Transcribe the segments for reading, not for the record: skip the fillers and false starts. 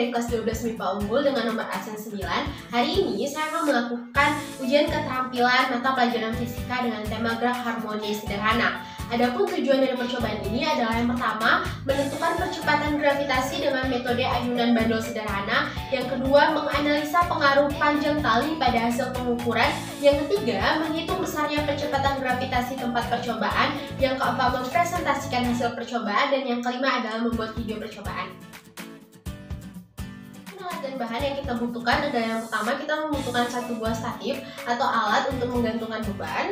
dari kelas 12 MIPA Unggul dengan nomor absen 9. Hari ini saya akan melakukan ujian keterampilan mata pelajaran fisika dengan tema gerak harmoni sederhana. Adapun tujuan dari percobaan ini adalah yang pertama, menentukan percepatan gravitasi dengan metode ayunan bandul sederhana. Yang kedua, menganalisa pengaruh panjang tali pada hasil pengukuran. Yang ketiga, menghitung besarnya percepatan gravitasi tempat percobaan. Yang keempat, mempresentasikan hasil percobaan. Dan yang kelima adalah membuat video percobaan. Alat dan bahan yang kita butuhkan adalah yang pertama, kita membutuhkan satu buah statif atau alat untuk menggantungkan beban.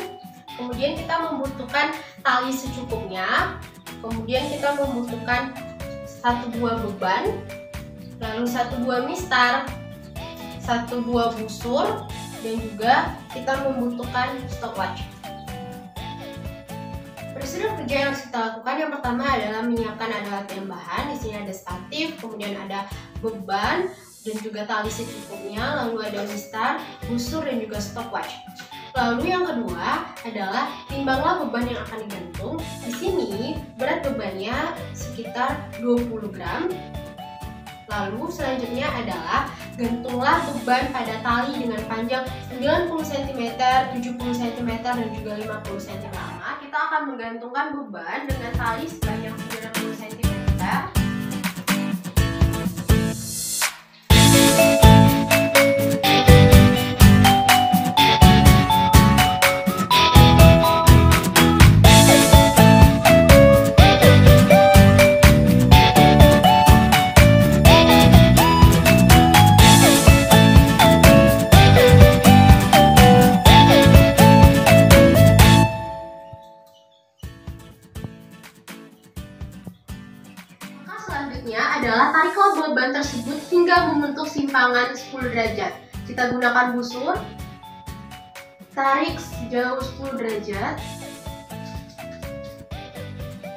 Kemudian kita membutuhkan tali secukupnya. Kemudian kita membutuhkan satu buah beban, lalu satu buah mistar, satu buah busur, dan juga kita membutuhkan stopwatch. Prosedur kerja yang harus kita lakukan yang pertama adalah menyiapkan alat dan bahan. Di sini ada statif, kemudian ada beban dan juga tali secukupnya, lalu ada mistar, busur, dan juga stopwatch. Lalu yang kedua adalah timbanglah beban yang akan digantung. Di sini berat bebannya sekitar 20 gram. Lalu selanjutnya adalah gantunglah beban pada tali dengan panjang 90 cm, 70 cm, dan juga 50 cm. Kita akan menggantungkan beban dengan tali sebanyak 90 cm. Selanjutnya adalah tariklah beban tersebut hingga membentuk simpangan 10 derajat. Kita gunakan busur, tarik sejauh 10 derajat,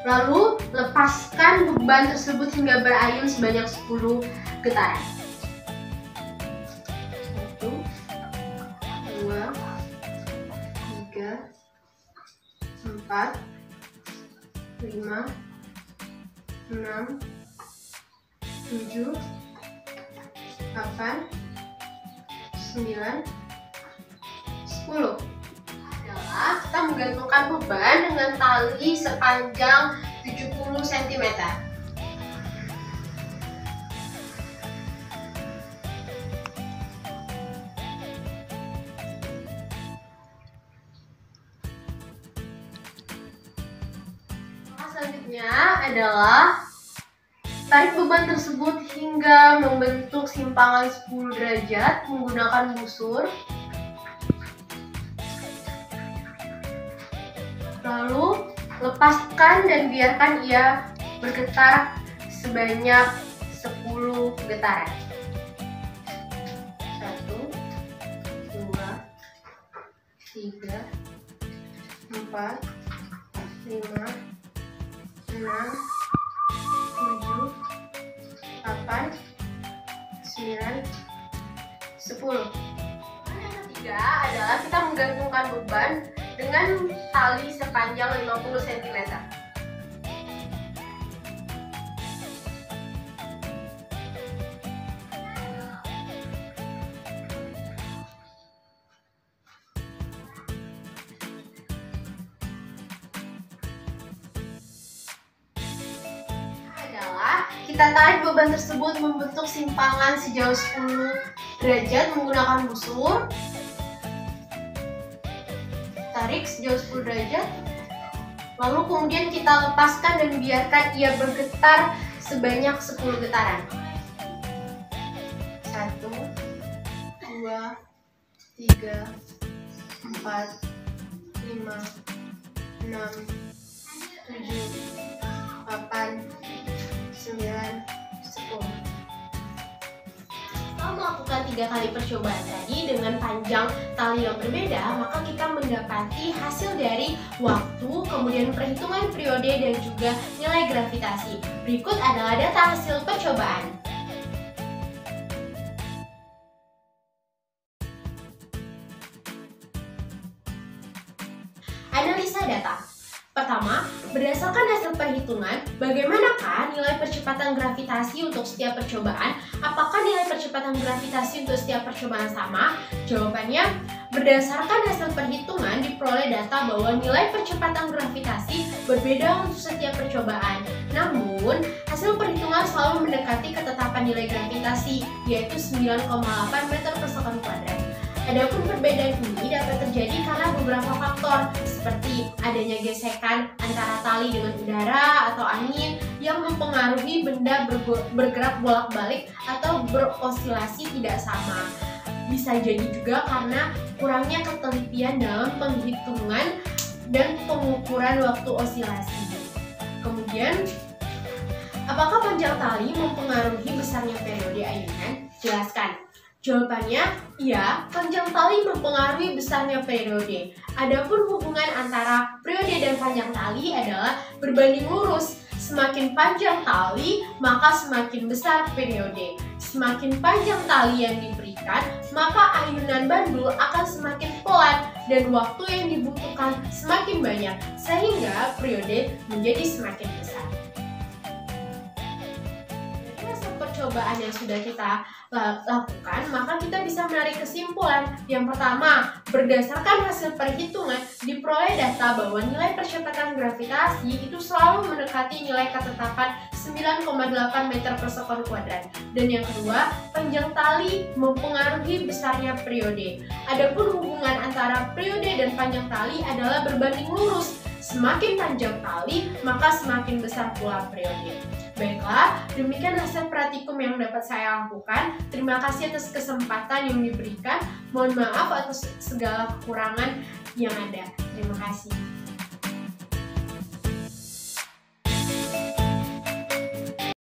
lalu lepaskan beban tersebut hingga berayun sebanyak 10 getaran. 1, 2, 3, 4, 5, 6, 7, 8, 9, 10. Adalah kita menggantungkan beban dengan tali sepanjang 70 cm. Selanjutnya adalah tarik beban tersebut hingga membentuk simpangan 10 derajat menggunakan busur. Lalu lepaskan dan biarkan ia bergetar sebanyak 10 getaran. 1, 2, 3, 4, 5, 6, 7, 8, 9, 10. Yang ketiga adalah kita menggantungkan beban dengan tali sepanjang 50 cm. Kita tarik beban tersebut membentuk simpangan sejauh 10 derajat menggunakan busur. Tarik sejauh 10 derajat. Lalu kemudian kita lepaskan dan biarkan ia bergetar sebanyak 10 getaran. 1, 2, 3, 4, 5, 6, 7, 8, 9, 10. Setelah melakukan 3 kali percobaan tadi dengan panjang tali yang berbeda, maka kita mendapati hasil dari waktu, kemudian perhitungan periode, dan juga nilai gravitasi. Berikut adalah data hasil percobaan. Analisa data. Pertama, berdasarkan hasil perhitungan, bagaimanakah nilai percepatan gravitasi untuk setiap percobaan? Apakah nilai percepatan gravitasi untuk setiap percobaan sama? Jawabannya, berdasarkan hasil perhitungan diperoleh data bahwa nilai percepatan gravitasi berbeda untuk setiap percobaan. Namun, hasil perhitungan selalu mendekati ketetapan nilai gravitasi, yaitu 9,8 meter per sekon kuadrat. Adapun perbedaan ini dapat terjadi karena beberapa faktor seperti adanya gesekan antara tali dengan udara atau angin yang mempengaruhi benda bergerak bolak-balik atau berosilasi tidak sama. Bisa jadi juga karena kurangnya ketelitian dalam penghitungan dan pengukuran waktu osilasi. Kemudian, apakah panjang tali mempengaruhi besarnya periode ayunan? Jelaskan. Jawabannya, iya, panjang tali mempengaruhi besarnya periode. Adapun hubungan antara periode dan panjang tali adalah berbanding lurus. Semakin panjang tali, maka semakin besar periode. Semakin panjang tali yang diberikan, maka ayunan bandul akan semakin pelan dan waktu yang dibutuhkan semakin banyak, sehingga periode menjadi semakin besar. Dari hasil percobaan yang sudah kita lakukan, maka kita bisa menarik kesimpulan. Yang pertama, berdasarkan hasil perhitungan, diperoleh data bahwa nilai percepatan gravitasi itu selalu mendekati nilai ketetapan 9,8 meter per sekon kuadrat. Dan yang kedua, panjang tali mempengaruhi besarnya periode. Adapun hubungan antara periode dan panjang tali adalah berbanding lurus. Semakin panjang tali, maka semakin besar pula periode. Baiklah, demikian hasil praktikum yang dapat saya lakukan. Terima kasih atas kesempatan yang diberikan. Mohon maaf atas segala kekurangan yang ada. Terima kasih.